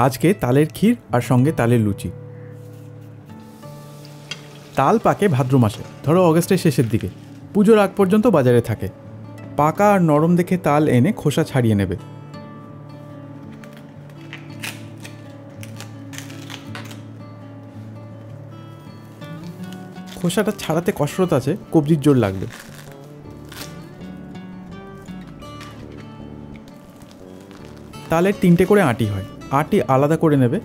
আজকে তালের ক্ষীর আর সঙ্গে তালের লুচি। তাল পাকে ভাদ্র মাসে, ধরো অগস্টের শেষের দিকে, পুজোর আগ পর্যন্ত বাজারে থাকে। পাকা আর নরম দেখে তাল এনে খোসা ছাড়িয়ে নেবে। খোসাটা ছাড়াতে কসরত আছে, কবজির জোর লাগবে। তালের 3টে করে আটি হয়, আটি আলাদা করে নেবে।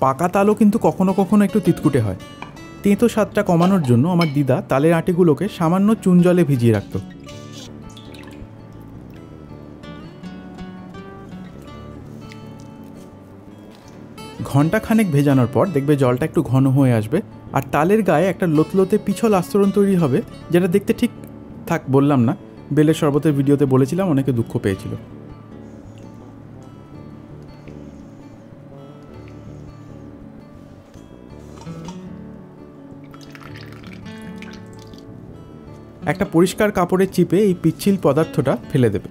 পাকা তালও কিন্তু কখনো কখনো একটু তিতকুটে হয়। তেঁতো স্বাদটা কমানোর জন্য আমার দিদা তালের আটিগুলোকে সামান্য চুন জলে ভিজিয়ে রাখত। ঘণ্টাখানেক ভেজানোর পর দেখবে জলটা একটু ঘন হয়ে আসবে, আর তালের গায়ে একটা লোতলোতে পিছল আস্তরণ তৈরি হবে, যেটা দেখতে ঠিক থাক বললাম না, বেলের শরবতের ভিডিওতে বলেছিলাম, অনেকে দুঃখ পেয়েছিল। একটা পরিষ্কার কাপড়ের চিপে এই পিচ্ছিল পদার্থটা ফেলে দেবে।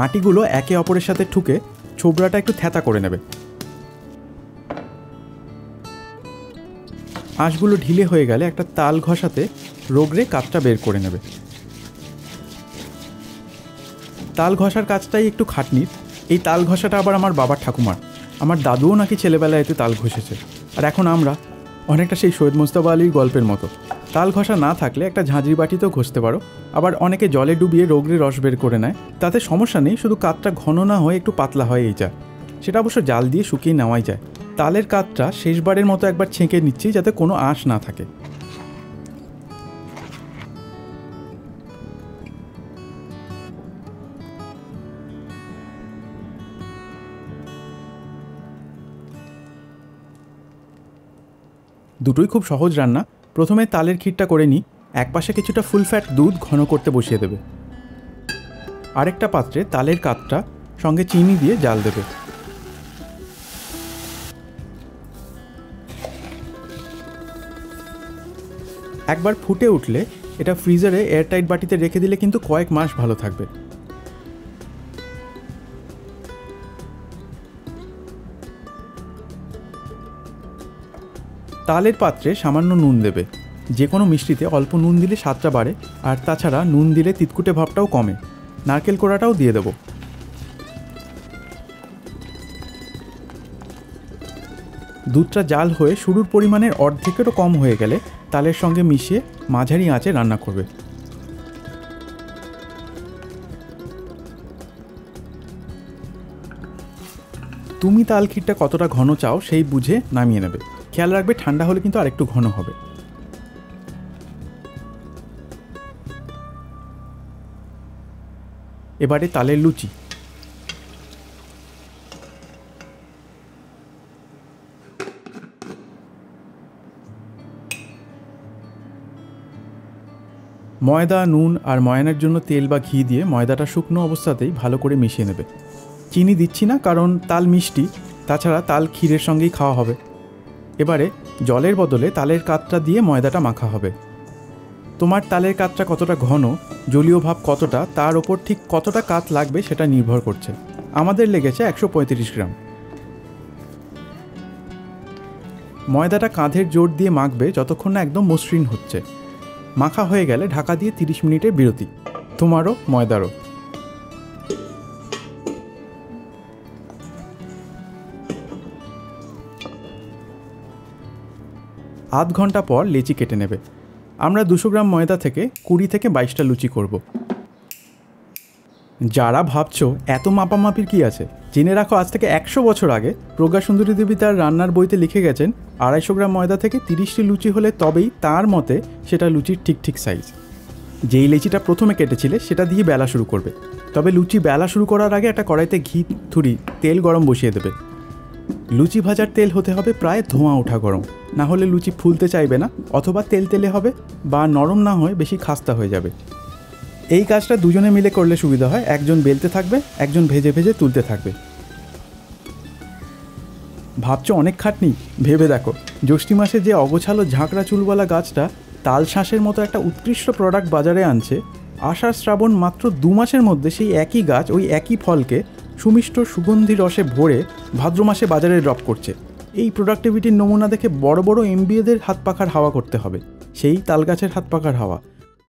আটিগুলো একে অপরের সাথে ঠুকে ছোবড়াটা একটু থ্যাতা করে নেবে। আঁশগুলো ঢিলে হয়ে গেলে একটা তাল ঘষাতে রগড়ে কাঠটা বের করে নেবে। তাল ঘষার কাজটাই একটু খাটনির। এই তাল ঘষাটা আবার আমার বাবার ঠাকুমার। আমার দাদুও নাকি ছেলেবেলায় এতে তাল ঘষেছে, আর এখন আমরা অনেকটা সেই সৈয়দ মুজতবা আলীর গল্পের মতো। তাল ঘষা না থাকলে একটা ঝাঁঝরি বাটিতেও ঘষতে পারো। আবার অনেকে জলে ডুবিয়ে রগড়ে রস বের করে নেয়, তাতে সমস্যা নেই, শুধু কাঠটা ঘন না হয়ে একটু পাতলা হয় এই চা। সেটা অবশ্য জাল দিয়ে শুকিয়ে নেওয়াই যায়। তালের কাঠটা শেষবারের মতো একবার ছেঁকে নিচ্ছি, যাতে কোনো আঁশ না থাকে। দুটোই খুব সহজ রান্না। প্রথমে তালের ক্ষীরটা করে নিই। একপাশে কিছুটা ফুল ফ্যাট দুধ ঘন করতে বসিয়ে দেবে। আরেকটা পাত্রে তালের কাঠটা সঙ্গে চিনি দিয়ে জাল দেবে। একবার ফুটে উঠলে এটা ফ্রিজারে এয়ারটাইট বাটিতে রেখে দিলে কিন্তু কয়েক মাস ভালো থাকবে। তালের পাত্রে সামান্য নুন দেবে। যে কোনো মিষ্টিতে অল্প নুন দিলে স্বাদটা বাড়ে, আর তাছাড়া নুন দিলে তিতকুটে ভাবটাও কমে। নারকেল কোড়াটাও দিয়ে দেব। দুধটা জাল হয়ে শুরুর পরিমাণের অর্ধেকেরও কম হয়ে গেলে তালের সঙ্গে মিশিয়ে মাঝারি আঁচে রান্না করবে। তুমি তাল ক্ষীরটা কতটা ঘন চাও সেই বুঝে নামিয়ে নেবে। খেয়াল রাখবে ঠান্ডা হলে কিন্তু আরেকটু ঘন হবে। এবারে তালের লুচি। ময়দা, নুন আর ময়ানের জন্য তেল বা ঘি দিয়ে ময়দাটা শুকনো অবস্থাতেই ভালো করে মিশিয়ে নেবে। চিনি দিচ্ছি না, কারণ তাল মিষ্টি, তাছাড়া তাল ক্ষীরের সঙ্গেই খাওয়া হবে। এবারে জলের বদলে তালের কাঠটা দিয়ে ময়দাটা মাখা হবে। তোমার তালের কাঠটা কতটা ঘন, জলীয় ভাব কতটা, তার ওপর ঠিক কতটা কাঠ লাগবে সেটা নির্ভর করছে। আমাদের লেগেছে 135 গ্রাম। ময়দাটা কাঁধের জোর দিয়ে মাখবে যতক্ষণ না একদম মসৃণ হচ্ছে। মাখা হয়ে গেলে ঢাকা দিয়ে 30 মিনিটের বিরতি, তোমারও ময়দারও। আধ ঘন্টা পর লেচি কেটে নেবে। আমরা 200 গ্রাম ময়দা থেকে 20 থেকে 22টা লুচি করব। যারা ভাবছো এত মাপামাপির কি আছে, জেনে রাখো আজ থেকে 100 বছর আগে প্রজ্ঞা সুন্দরী দেবী তার রান্নার বইতে লিখে গেছেন 250 গ্রাম ময়দা থেকে 30টি লুচি হলে তবেই তার মতে সেটা লুচির ঠিক সাইজ। যেই লেচিটা প্রথমে কেটেছিলে সেটা দিয়ে বেলা শুরু করবে। তবে লুচি বেলা শুরু করার আগে একটা কড়াইতে ঘি থুরি তেল গরম বসিয়ে দেবে। লুচি ভাজার তেল হতে হবে প্রায় ধোঁয়া ওঠা গরম, না হলে লুচি ফুলতে চাইবে না, অথবা তেল তেলে হবে বা নরম না হয়ে বেশি খাস্তা হয়ে যাবে। এই কাজটা দুজনে মিলে করলে সুবিধা হয়, একজন বেলতে থাকবে, একজন ভেজে ভেজে তুলতে থাকবে। ভাবছো অনেক খাটনি? ভেবে দেখো, জ্যৈষ্ঠী মাসে যে অগোছালো ঝাঁকড়া চুলওয়ালা গাছটা তালশাঁসের মতো একটা উৎকৃষ্ট প্রোডাক্ট বাজারে আনছে, আষাঢ় শ্রাবণ মাত্র 2 মাসের মধ্যে সেই একই গাছ ওই একই ফলকে সুমিষ্ট সুগন্ধি রসে ভরে ভাদ্র মাসে বাজারে ড্রপ করছে। এই প্রোডাক্টিভিটির নমুনা দেখে বড় বড় এমবিএদের হাত পাখার হাওয়া করতে হবে, সেই তালগাছের হাত পাখার হাওয়া।